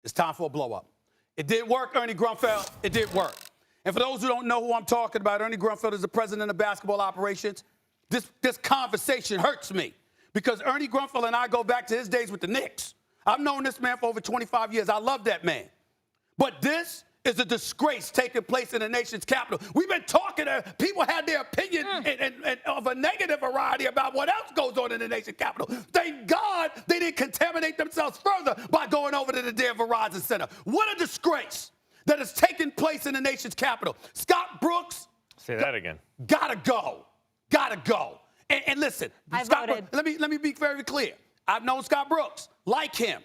It's time for a blow-up. It did work, Ernie Grunfeld. It did work. And for those who don't know who I'm talking about, Ernie Grunfeld is the president of basketball operations. This conversation hurts me because Ernie Grunfeld and I go back to his days with the Knicks. I've known this man for over 25 years. I love that man. But this is a disgrace taking place in the nation's capital. We've been talking, people had their opinion and of a negative variety about what else goes on in the nation's capital. Thank God they didn't contaminate themselves further by going over to the damn Verizon Center. What a disgrace that has taken place in the nation's capital. Scott Brooks. Say that again. Gotta go. Gotta go. And listen, Scott voted. Brooks, let me be very clear. I've known Scott Brooks, like him.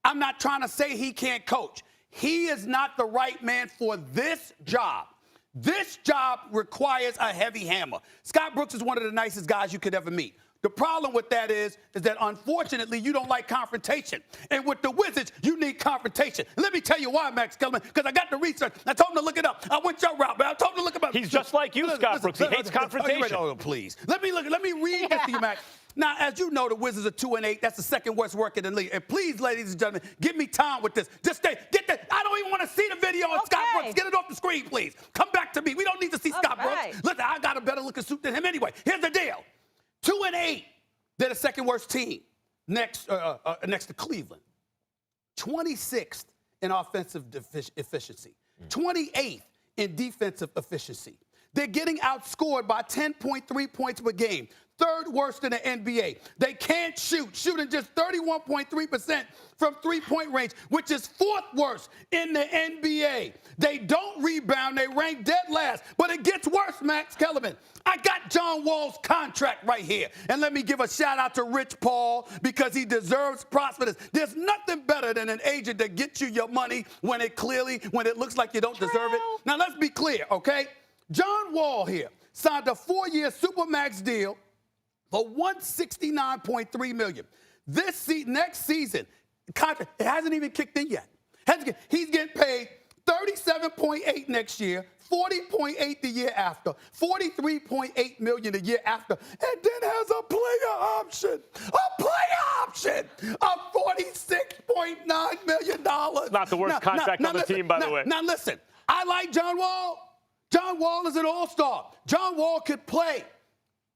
I'm not trying to say he can't coach. He is not the right man for this job. This job requires a heavy hammer. Scott Brooks is one of the nicest guys you could ever meet. The problem with that is that unfortunately you don't like confrontation. And with the Wizards, you need confrontation. And let me tell you why, Max Kellerman, because I got the research. I told him to look it up. I went your route, man. I told him to look it up. He's just like you, Scott Brooks. He hates confrontation. Oh, please. Let me read this to you, Max. Now, as you know, the Wizards are 2-8. That's the second worst record in the league. And please, ladies and gentlemen, give me time with this. Just stay. Get that. I don't even want to see the video of Scott Brooks. Get it off the screen, please. Come back to me. We don't need to see Scott Brooks. Listen, I got a better looking suit than him anyway. Here's the deal. 2-8. They're the second worst team next to Cleveland. 26th in offensive efficiency. 28th in defensive efficiency. They're getting outscored by 10.3 points per game. Third worst in the NBA. They can't shoot, shooting just 31.3% from three-point range, which is fourth worst in the NBA. They don't rebound. They rank dead last. But it gets worse, Max Kellerman. I got John Wall's contract right here. And let me give a shout-out to Rich Paul because he deserves prosperous. There's nothing better than an agent that gets you your money when it looks like you don't deserve it. Now, let's be clear, okay? John Wall here signed a 4-year Supermax deal for $169.3 million. Next season, contract, it hasn't even kicked in yet. He's getting paid $37.8 next year, $40.8 the year after, $43.8 million the year after, and then has a player option of $46.9 million. Not the worst contract on the team, by the way. Now listen, I like John Wall. John Wall is an all-star. John Wall could play.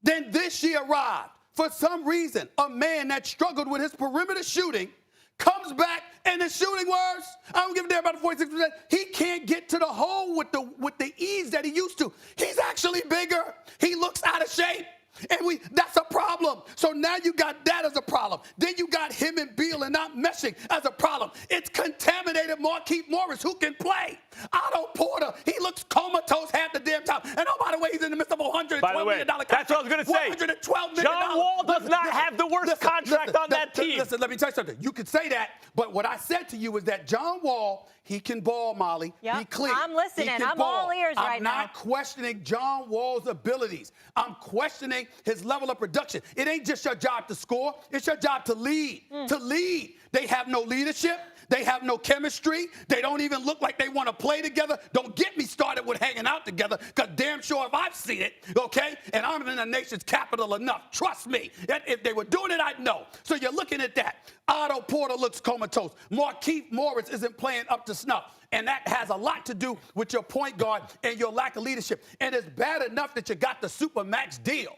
Then this year arrived. For some reason, a man that struggled with his perimeter shooting comes back and is shooting worse. I don't give a damn about the 46%. He can't get to the hole with the ease that he used to. He's actually bigger. He looks out of shape. And that's a problem. So now you got that as a problem. Then you got him and Beal and not meshing as a problem. It's contaminated Markieff Morris, who can play. Otto Porter, he looks comatose half the damn time. And oh, by the way, he's in the midst of a $112 million contract. That's what I was going to say. $112 million. John Wall does not have the worst contract on that team. Listen, let me tell you something. You could say that, but what I said to you is that John Wall, he can ball, Molly. Yep. He clean. I'm listening. I'm all ears right now. I'm not questioning John Wall's abilities. I'm questioning his level of production. It ain't just your job to score. It's your job to lead. To lead. They have no leadership. They have no chemistry. They don't even look like they want to play together. Don't get me started with hanging out together, because damn sure if I've seen it, okay? And I'm in the nation's capital enough. Trust me. If they were doing it, I'd know. So you're looking at that. Otto Porter looks comatose. Markieff Morris isn't playing up to snuff. And that has a lot to do with your point guard and your lack of leadership. And it's bad enough that you got the Supermax deal,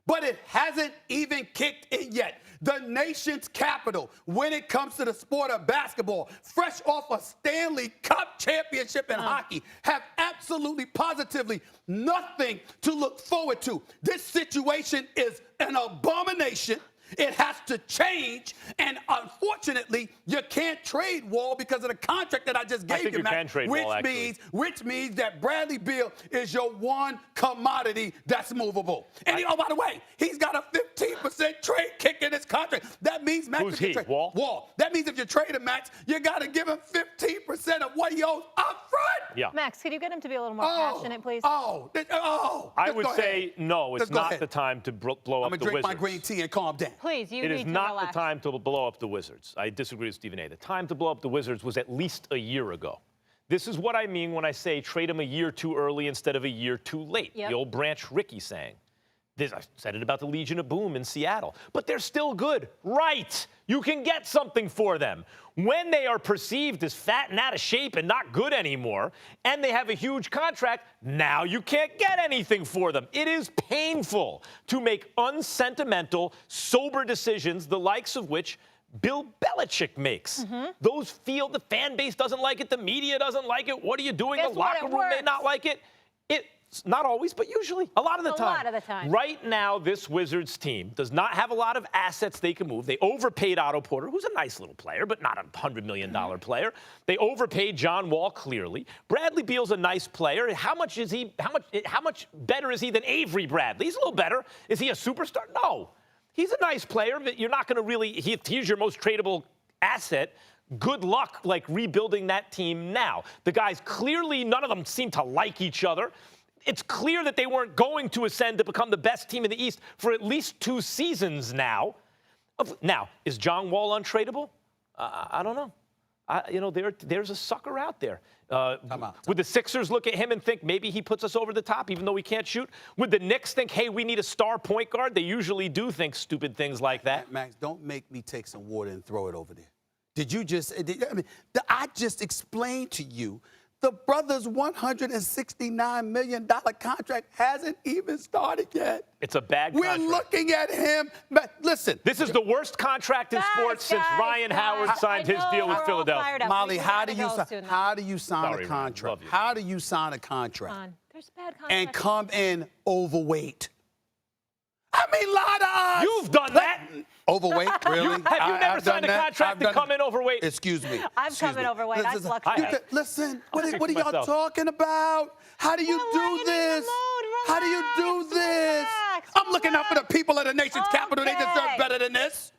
but it hasn't even kicked in yet. The nation's capital, when it comes to the sport of basketball, fresh off a Stanley Cup championship in hockey, have absolutely, positively nothing to look forward to. This situation is an abomination. It has to change, and unfortunately, you can't trade Wall because of the contract that I just gave you, Matt, which means that Bradley Beal is your one commodity that's movable. And oh, by the way, he's got a 15% trade kick in his contract. That means Max. Who's he? Wall? Wall. That means if you trade him, Max, you got to give him 15% of what he owes up front. Yeah. Max, could you get him to be a little more passionate, please? I would say no. It's not the time to blow up the Wizards. I'm gonna drink my green tea and calm down. Please, you need to relax. It is not the time to blow up the Wizards. I disagree with Stephen A. The time to blow up the Wizards was at least a year ago. This is what I mean when I say trade him a year too early instead of a year too late. Yep. The old Branch Rickey saying. I said it about the Legion of Boom in Seattle, but they're still good. Right. You can get something for them. When they are perceived as fat and out of shape and not good anymore, and they have a huge contract, now you can't get anything for them. It is painful to make unsentimental, sober decisions, the likes of which Bill Belichick makes. Those feel the fan base doesn't like it, the media doesn't like it. What are you doing? Guess The locker room may not like it. It's not always, but usually, a lot of the time. A lot of the time. Right now, this Wizards team does not have a lot of assets they can move. They overpaid Otto Porter, who's a nice little player, but not a $100 million player. They overpaid John Wall, clearly. Bradley Beal's a nice player. How much better is he than Avery Bradley? He's a little better. Is he a superstar? No. He's a nice player, but you're not going to really, he's your most tradable asset. Good luck, rebuilding that team now. The guys, clearly, none of them seem to like each other. It's clear that they weren't going to ascend to become the best team in the East for at least 2 seasons now. Now, is John Wall untradeable? I don't know. There's a sucker out there. Would the Sixers look at him and think maybe he puts us over the top even though we can't shoot? Would the Knicks think, hey, we need a star point guard? They usually do think stupid things like that. Max, don't make me take some water and throw it over there. Did you just, I just explained to you the brother's $169 million contract hasn't even started yet. It's a bad contract. We're looking at him. But listen. This is the worst contract in sports since Ryan Howard signed his deal with Philadelphia. Molly, how do you sign a contract? How do you sign a contract? There's bad contracts. And come in overweight? I mean, lie to us. You've done that. Overweight, really? Have you never signed a contract to come in overweight? Excuse me. I've come in overweight. I'm lucky. Listen, what are y'all talking about? How do you do this? How do you do this? I'm looking out for the people of the nation's capital. They deserve better than this.